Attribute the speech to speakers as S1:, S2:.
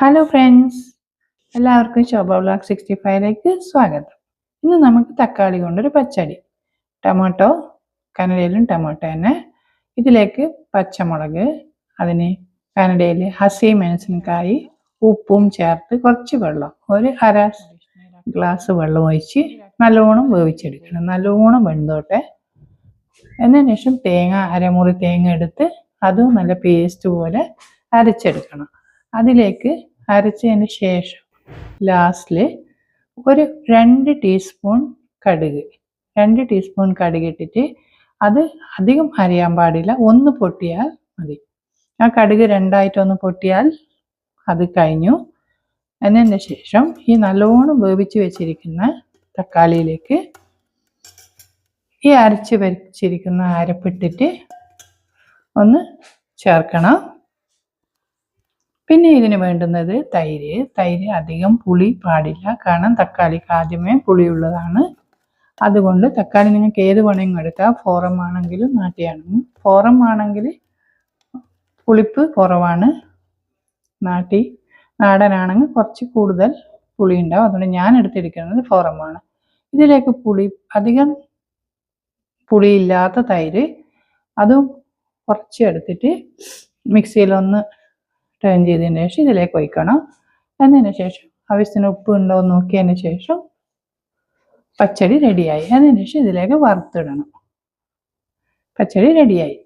S1: Hello friends, എല്ലാവർക്കും ശോഭ vlog 65ലേക്ക് സ്വാഗതം. ഇന്ന് നമുക്ക് തക്കാളി കൊണ്ടൊരു പച്ചടി. ടൊമാറ്റോ, കനഡയിലും ടൊമാറ്റോ തന്നെ. ഇതിലേക്ക് പച്ചമുളക്, അതിന് കനഡയിൽ ഹസിമെണസിനക്കായി, ഉപ്പും ചേർത്ത് കുറച്ച് വെള്ളം, ഒരു അര ഗ്ലാസ് വെള്ളം ഒഴിച്ച് നല്ലോണം വേവിച്ചെടുക്കണം. നല്ലോണം വെന്തോട്ടെ. എന്നതിന് ശേഷം അരമുറി തേങ്ങ എടുത്ത് അതും നല്ല പേസ്റ്റ് പോലെ അരച്ചെടുക്കണം. അതിലേക്ക് അരച്ചതിന് ശേഷം ലാസ്റ്റിൽ ഒരു 2 ടീസ്പൂൺ കടുക് ഇട്ടിട്ട്, അത് അധികം അരിയാൻ പാടില്ല, ഒന്ന് പൊട്ടിയാൽ മതി. ആ കടുക് രണ്ടായിട്ടൊന്ന് പൊട്ടിയാൽ അത് കഴിഞ്ഞു. എന്നതിന് ശേഷം ഈ നല്ലോണം വേവിച്ച് വെച്ചിരിക്കുന്ന തക്കാളിയിലേക്ക് ഈ അരച്ച് വെച്ചിരിക്കുന്ന അരപ്പിട്ടിട്ട് ഒന്ന് ചേർക്കണം. പിന്നെ ഇതിന് വേണ്ടുന്നത് തൈര് അധികം പുളി പാടില്ല, കാരണം തക്കാളിക്ക് ആദ്യമേ പുളിയുള്ളതാണ്. അതുകൊണ്ട് തക്കാളി നിങ്ങൾക്ക് ഏത് വേണമെങ്കിലും എടുക്കാം. ഫോറം ആണെങ്കിലും നാട്ടിയാണെങ്കിലും. ഫോറം ആണെങ്കിൽ പുളിപ്പ് കുറവാണ്, നാടനാണെങ്കിൽ കുറച്ച് കൂടുതൽ പുളി ഉണ്ടാവും. അതുകൊണ്ട് ഞാൻ എടുത്തിരിക്കുന്നത് ഫോറമാണ്. ഇതിലേക്ക് അധികം പുളിയില്ലാത്ത തൈര് അതും കുറച്ച് എടുത്തിട്ട് മിക്സിയിലൊന്ന് ടേൺ ചെയ്തതിന് ശേഷം ഇതിലേക്ക് ഒഴിക്കണം. എന്നതിന് ശേഷം ആവശ്യത്തിന് ഉപ്പ് ഉണ്ടോ എന്ന് നോക്കിയതിന് ശേഷം പച്ചടി റെഡിയായി. അതിന് ശേഷം ഇതിലേക്ക് വറുത്തിടണം. പച്ചടി റെഡിയായി.